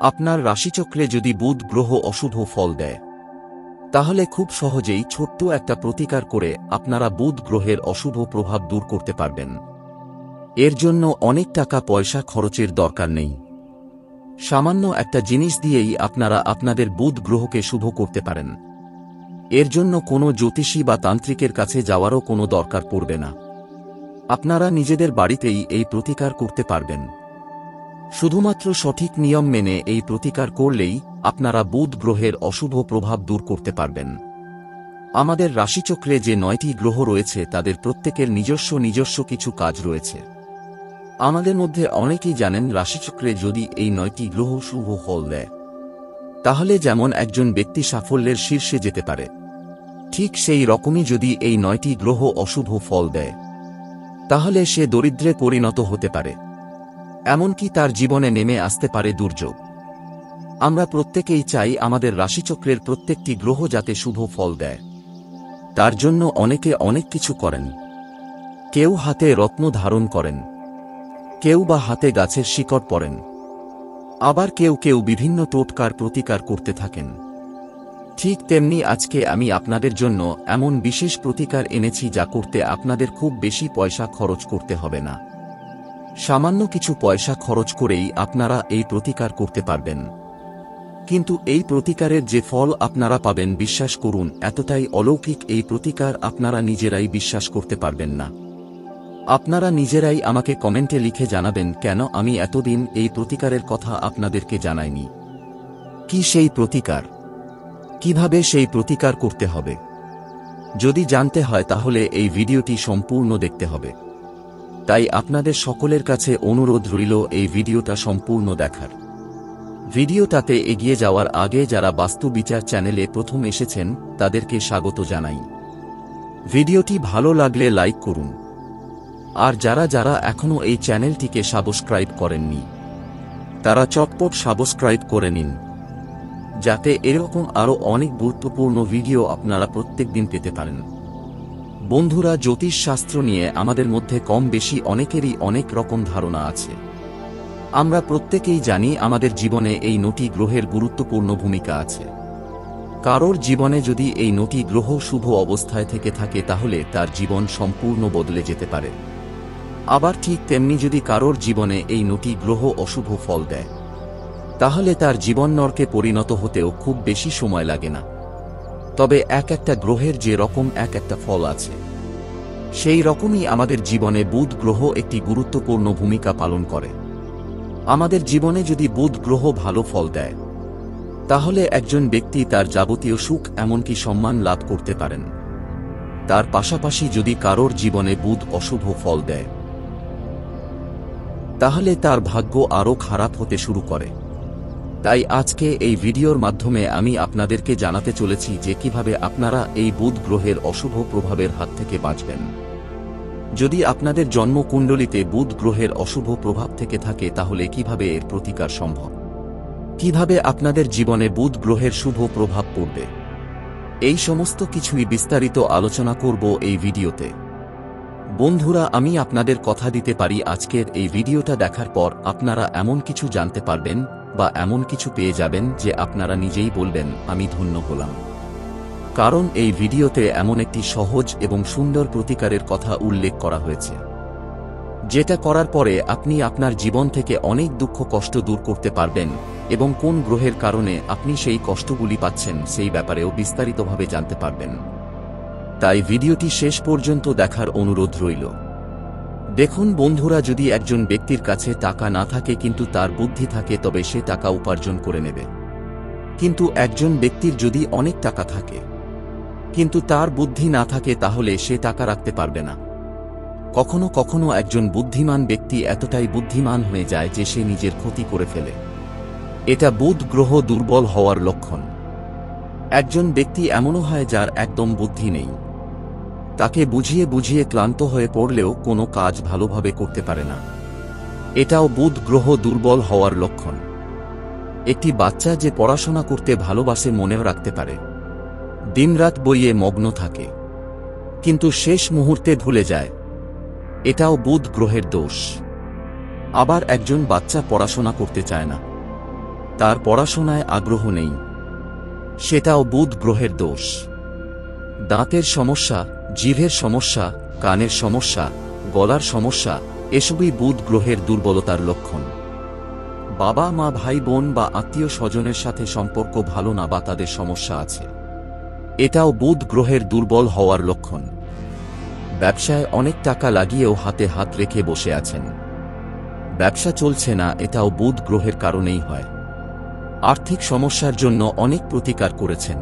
আপনার রাশিচক্রে যদি বুধ গ্রহ অশুভ ফল দেয়, তাহলে খুব সহজেই ছোট্ট একটা প্রতিকার করে আপনারা বুধ গ্রহের অশুভ প্রভাব দূর করতে পারবেন। এর জন্য অনেক টাকা পয়সা খরচের দরকার নেই। সামান্য একটা জিনিস দিয়েই আপনারা আপনাদের বুধ গ্রহকে শুভ করতে পারেন। এর জন্য কোনো জ্যোতিষী বা তান্ত্রিকের কাছে যাওয়ারও কোনো দরকার পড়বে না। আপনারা নিজেদের বাড়িতেই এই প্রতিকার করতে পারবেন। শুধুমাত্র সঠিক নিয়ম মেনে এই প্রতিকার করলেই আপনারা বুধ গ্রহের অশুভ প্রভাব দূর করতে পারবেন। আমাদের রাশিচক্রে যে 9টি গ্রহ রয়েছে তাদের প্রত্যেকের নিজস্ব কিছু কাজ রয়েছে। আমাদের মধ্যে অনেকেই জানেন রাশিচক্রে যদি এই 9টি গ্রহ শুভ ফল দেয়, তাহলে যেমন একজন ব্যক্তি সাফল্যের শীর্ষে যেতে পারে, ঠিক সেই রকমই যদি এই 9টি গ্রহ অশুভ ফল দেয়, তাহলে সে দরিদ্রে পরিণত হতে পারে, এমনকি তার জীবনে নেমে আসতে পারে দুর্যোগ। আমরা প্রত্যেকেই চাই আমাদের রাশিচক্রের প্রত্যেকটি গ্রহ যাতে শুভ ফল দেয়। তার জন্য অনেকে অনেক কিছু করেন। কেউ হাতে রত্ন ধারণ করেন, কেউ বা হাতে গাছের শিকড় পরেন, আবার কেউ বিভিন্ন টোটকার প্রতিকার করতে থাকেন। ঠিক তেমনি আজকে আমি আপনাদের জন্য এমন বিশেষ প্রতিকার এনেছি যা করতে আপনাদের খুব বেশি পয়সা খরচ করতে হবে না। সামান্য কিছু পয়সা খরচ করেই আপনারা এই প্রতিকার করতে পারবেন। কিন্তু এই প্রতিকারের যে ফল আপনারা পাবেন, বিশ্বাস করুন, এতটাই অলৌকিক এই প্রতিকার আপনারা নিজেরাই বিশ্বাস করতে পারবেন না। আপনারা নিজেরাই আমাকে কমেন্টে লিখে জানাবেন কেন আমি এতদিন এই প্রতিকারের কথা আপনাদেরকে জানাইনি। কি সেই প্রতিকার, কিভাবে সেই প্রতিকার করতে হবে, যদি জানতে হয় তাহলে এই ভিডিওটি সম্পূর্ণ দেখতে হবে। তাই আপনাদের সকলের কাছে অনুরোধ রইল এই ভিডিওটা সম্পূর্ণ দেখার। ভিডিওটাতে এগিয়ে যাওয়ার আগে যারা বাস্তু বিচার চ্যানেলে প্রথম এসেছেন তাদেরকে স্বাগত জানাই। ভিডিওটি ভালো লাগলে লাইক করুন, আর যারা এখনো এই চ্যানেলটিকে সাবস্ক্রাইব করেননি তারা চটপট সাবস্ক্রাইব করে নিন, যাতে এরকম আরও অনেক গুরুত্বপূর্ণ ভিডিও আপনারা প্রত্যেকদিন পেতে পারেন। বন্ধুরা, জ্যোতিষ শাস্ত্র নিয়ে আমাদের মধ্যে কম বেশি অনেকেরই অনেক রকম ধারণা আছে। আমরা প্রত্যেকেই জানি আমাদের জীবনে এই 9টি গ্রহের গুরুত্বপূর্ণ ভূমিকা আছে। কারোর জীবনে যদি এই 9টি গ্রহ শুভ অবস্থায় থেকে থাকে তাহলে তার জীবন সম্পূর্ণ বদলে যেতে পারে। আবার ঠিক তেমনি যদি কারোর জীবনে এই 9টি গ্রহ অশুভ ফল দেয়, তাহলে তার জীবন নরকে পরিণত হতেও খুব বেশি সময় লাগে না। তবে এক একটা গ্রহের যে রকম এক একটা ফল আছে, সেই রকমই আমাদের জীবনে বুধ গ্রহ একটি গুরুত্বপূর্ণ ভূমিকা পালন করে। আমাদের জীবনে যদি বুধ গ্রহ ভালো ফল দেয়, তাহলে একজন ব্যক্তি তার যাবতীয় সুখ এমনকি সম্মান লাভ করতে পারেন। তার পাশাপাশি যদি কারোর জীবনে বুধ অশুভ ফল দেয়, তাহলে তার ভাগ্য আরও খারাপ হতে শুরু করে। তাই আজকে এই ভিডিওর মাধ্যমে আমি আপনাদেরকে জানাতে চলেছি যে কিভাবে আপনারা এই বুধ গ্রহের অশুভ প্রভাবের হাত থেকে বাঁচবেন। যদি আপনাদের জন্মকুণ্ডলিতে বুধ গ্রহের অশুভ প্রভাব থেকে থাকে তাহলে কিভাবে এর প্রতিকার সম্ভব, কিভাবে আপনাদের জীবনে বুধ গ্রহের শুভ প্রভাব পড়বে, এই সমস্ত কিছুই বিস্তারিত আলোচনা করব এই ভিডিওতে। বন্ধুরা, আমি আপনাদের কথা দিতে পারি আজকের এই ভিডিওটা দেখার পর আপনারা এমন কিছু জানতে পারবেন বা এমন কিছু পেয়ে যাবেন যে আপনারা নিজেই বলবেন আমি ধন্য হলাম। কারণ এই ভিডিওতে এমন একটি সহজ এবং সুন্দর প্রতিকারের কথা উল্লেখ করা হয়েছে, যেটা করার পরে আপনি আপনার জীবন থেকে অনেক দুঃখ কষ্ট দূর করতে পারবেন এবং কোন গ্রহের কারণে আপনি সেই কষ্টগুলি পাচ্ছেন সেই ব্যাপারেও বিস্তারিতভাবে জানতে পারবেন। তাই ভিডিওটি শেষ পর্যন্ত দেখার অনুরোধ রইল। দেখুন বন্ধুরা, যদি একজন ব্যক্তির কাছে টাকা না থাকে কিন্তু তার বুদ্ধি থাকে তবে সে টাকা উপার্জন করে নেবে। কিন্তু একজন ব্যক্তির যদি অনেক টাকা থাকে কিন্তু তার বুদ্ধি না থাকে তাহলে সে টাকা রাখতে পারবে না। কখনো কখনো একজন বুদ্ধিমান ব্যক্তি এতটাই বুদ্ধিমান হয়ে যায় যে সে নিজের ক্ষতি করে ফেলে। এটা বুধ গ্রহ দুর্বল হওয়ার লক্ষণ। একজন ব্যক্তি এমনও হয় যার একদম বুদ্ধি নেই, তাকে বুঝিয়ে ক্লান্ত হয়ে পড়লেও কোনো কাজ ভালোভাবে করতে পারে না। এটাও বুধ গ্রহ দুর্বল হওয়ার লক্ষণ। একটি বাচ্চা যে পড়াশোনা করতে ভালোবাসে, মনেও রাখতে পারে, দিনরাত বইয়ে মগ্ন থাকে, কিন্তু শেষ মুহূর্তে ভুলে যায়, এটাও বুধ গ্রহের দোষ। আবার একজন বাচ্চা পড়াশোনা করতে চায় না, তার পড়াশোনায় আগ্রহ নেই, সেটাও বুধ গ্রহের দোষ। দাঁতের সমস্যা, জিভের সমস্যা, কানের সমস্যা, গলার সমস্যা এসবই বুধ গ্রহের দুর্বলতার লক্ষণ। বাবা মা ভাই বোন বা আত্মীয় স্বজনের সাথে সম্পর্ক ভালো না বা তাদের সমস্যা আছে, এটাও বুধ গ্রহের দুর্বল হওয়ার লক্ষণ। ব্যবসায় অনেক টাকা লাগিয়েও হাতে হাত রেখে বসে আছেন, ব্যবসা চলছে না, এটাও বুধ গ্রহের কারণেই হয়। আর্থিক সমস্যার জন্য অনেক প্রতিকার করেছেন,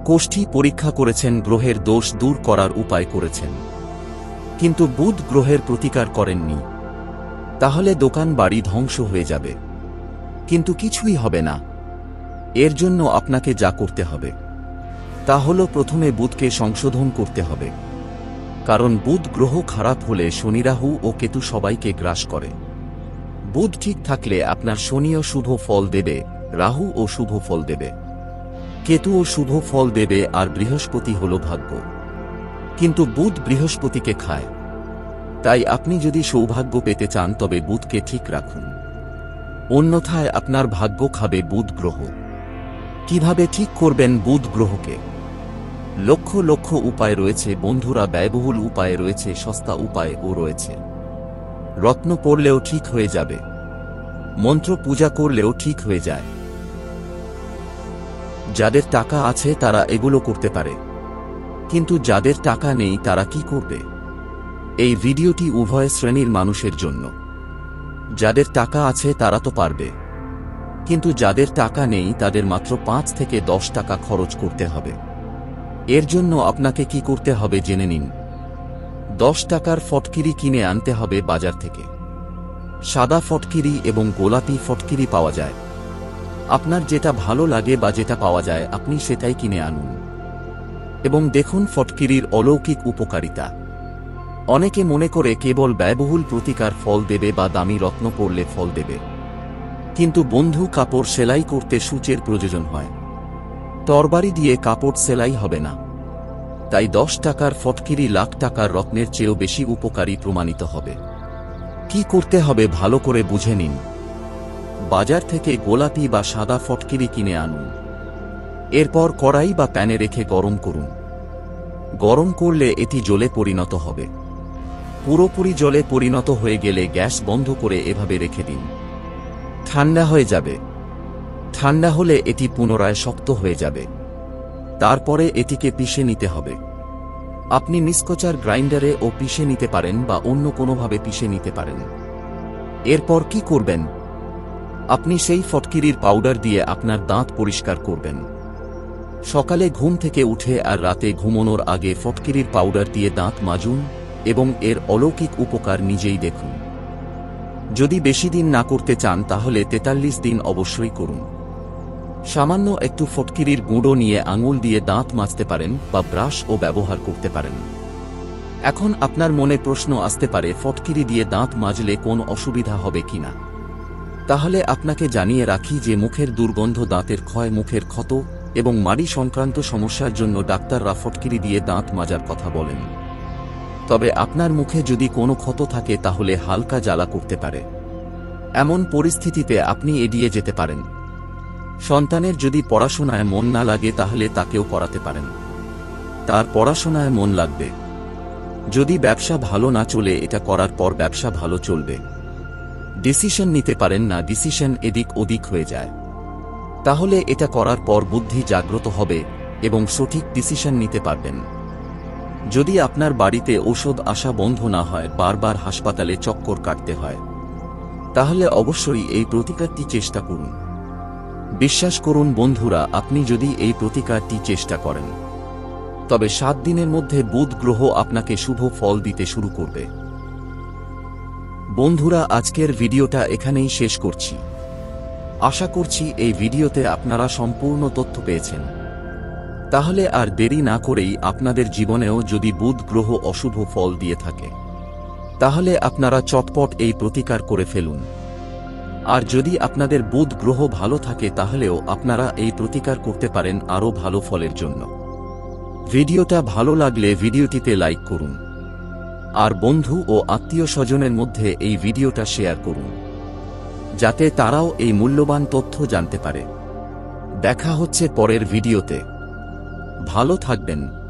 কোষ্ঠী পরীক্ষা করেছেন, গ্রহের দোষ দূর করার উপায় করেছেন, কিন্তু বুধ গ্রহের প্রতিকার করেননি। তাহলে দোকান বাড়ি ধ্বংস হয়ে যাবে, কিন্তু কিছুই হবে না। এর জন্য আপনাকে যা করতে হবে তা হল প্রথমে বুধকে সংশোধন করতে হবে, কারণ বুধ গ্রহ খারাপ হলে শনি রাহু ও কেতু সবাইকে গ্রাস করে। বুধ ঠিক থাকলে আপনার শনিও শুভ ফল দেবে, রাহু ও শুভ ফল দেবে, কেতুও শুভ ফল দেবে, আর বৃহস্পতি হল ভাগ্য। কিন্তু বুধ বৃহস্পতিকে খায়। তাই আপনি যদি সৌভাগ্য পেতে চান তবে বুধকে ঠিক রাখুন, অন্যথায় আপনার ভাগ্য খাবে বুধ গ্রহ। কিভাবে ঠিক করবেন বুধ গ্রহকে? লক্ষ লক্ষ উপায় রয়েছে বন্ধুরা, ব্যয়বহুল উপায় রয়েছে, সস্তা উপায়ও রয়েছে। রত্ন পড়লেও ঠিক হয়ে যাবে, মন্ত্র পূজা করলেও ঠিক হয়ে যায়। যাদের টাকা আছে তারা এগুলো করতে পারে, কিন্তু যাদের টাকা নেই তারা কি করবে? এই ভিডিওটি উভয় শ্রেণীর মানুষের জন্য। যাদের টাকা আছে তারা তো পারবে, কিন্তু যাদের টাকা নেই তাদের মাত্র 5 থেকে 10 টাকা খরচ করতে হবে। এর জন্য আপনাকে কি করতে হবে জেনে নিন। 10 টাকার ফটকিরি কিনে আনতে হবে বাজার থেকে। সাদা ফটকিরি এবং গোলাপি ফটকিরি পাওয়া যায়, আপনার যেটা ভালো লাগে বা যেটা পাওয়া যায় আপনি সেটাই কিনে আনুন এবং দেখুন ফটকিরির অলৌকিক উপকারিতা। অনেকে মনে করে কেবল ব্যয়বহুল প্রতিকার ফল দেবে বা দামি রত্ন পড়লে ফল দেবে, কিন্তু বন্ধু, কাপড় সেলাই করতে সূচের প্রয়োজন হয়, তরবারি দিয়ে কাপড় সেলাই হবে না। তাই 10 টাকার ফটকিরি লাখ টাকার রত্নের চেয়েও বেশি উপকারী প্রমাণিত হবে। কি করতে হবে ভালো করে বুঝে নিন। বাজার থেকে গোলাপি বা সাদা ফটকিরি কিনে আনুন, এরপর কড়াই বা প্যানে রেখে গরম করুন। গরম করলে এটি জলে পরিণত হবে। পুরোপুরি জলে পরিণত হয়ে গেলে গ্যাস বন্ধ করে এভাবে রেখে দিন, ঠান্ডা হয়ে যাবে। ঠান্ডা হলে এটি পুনরায় শক্ত হয়ে যাবে। তারপরে এটিকে পিষে নিতে হবে। আপনি মিক্সার গ্রাইন্ডারে ও পিষে নিতে পারেন বা অন্য কোনোভাবে পিষে নিতে পারেন। এরপর কি করবেন? আপনি সেই ফটকিরির পাউডার দিয়ে আপনার দাঁত পরিষ্কার করবেন। সকালে ঘুম থেকে উঠে আর রাতে ঘুমানোর আগে ফটকিরির পাউডার দিয়ে দাঁত মাজুন এবং এর অলৌকিক উপকার নিজেই দেখুন। যদি বেশি দিন না করতে চান তাহলে 43 দিন অবশ্যই করুন। সামান্য একটু ফটকিরির গুঁড়ো নিয়ে আঙুল দিয়ে দাঁত মাজতে পারেন বা ব্রাশ ও ব্যবহার করতে পারেন। এখন আপনার মনে প্রশ্ন আসতে পারে, ফটকিরি দিয়ে দাঁত মাজলে কোন অসুবিধা হবে কিনা? তাহলে আপনাকে জানিয়ে রাখি যে মুখের দুর্গন্ধ, দাঁতের ক্ষয়, মুখের ক্ষত এবং মাড়ি সংক্রান্ত সমস্যার জন্য ডাক্তাররা ফটকিরি দিয়ে দাঁত মাজার কথা বলেন। তবে আপনার মুখে যদি কোনো ক্ষত থাকে তাহলে হালকা জ্বালা করতে পারে। এমন পরিস্থিতিতে আপনি এড়িয়ে যেতে পারেন। সন্তানের যদি পড়াশোনায় মন না লাগে তাহলে তাকেও পড়াতে পারেন, তার পড়াশোনায় মন লাগবে। যদি ব্যবসা ভালো না চলে এটা করার পর ব্যবসা ভালো চলবে। ডিসিশন নিতে পারেন না, ডিসিশন এদিক ওদিক হয়ে যায়, তাহলে এটা করার পর বুদ্ধি জাগ্রত হবে এবং সঠিক ডিসিশন নিতে পারবেন। যদি আপনার বাড়িতে ঔষধ আসা বন্ধ না হয়, বারবার হাসপাতালে চক্কর কাটতে হয়, তাহলে অবশ্যই এই প্রতিকারটি চেষ্টা করুন। বিশ্বাস করুন বন্ধুরা, আপনি যদি এই প্রতিকারটি চেষ্টা করেন তবে 7 দিনের মধ্যে বুধ গ্রহ আপনাকে শুভ ফল দিতে শুরু করবে। বন্ধুরা, আজকের ভিডিওটা এখানেই শেষ করছি। আশা করছি এই ভিডিওতে আপনারা সম্পূর্ণ তথ্য পেয়েছেন। তাহলে আর দেরি না করেই আপনাদের জীবনেও যদি বুধ গ্রহ অশুভ ফল দিয়ে থাকে তাহলে আপনারা চটপট এই প্রতিকার করে ফেলুন। আর যদি আপনাদের বুধ গ্রহ ভালো থাকে তাহলেও আপনারা এই প্রতিকার করতে পারেন আরও ভালো ফলের জন্য। ভিডিওটা ভালো লাগলে ভিডিওটিতে লাইক করুন আর বন্ধু ও আত্মীয় স্বজনের মধ্যে এই ভিডিওটা শেয়ার করুন। যাতে তারাও এই মূল্যবান তথ্য জানতে পারে। দেখা হচ্ছে পরের ভিডিওতে। ভালো থাকবেন।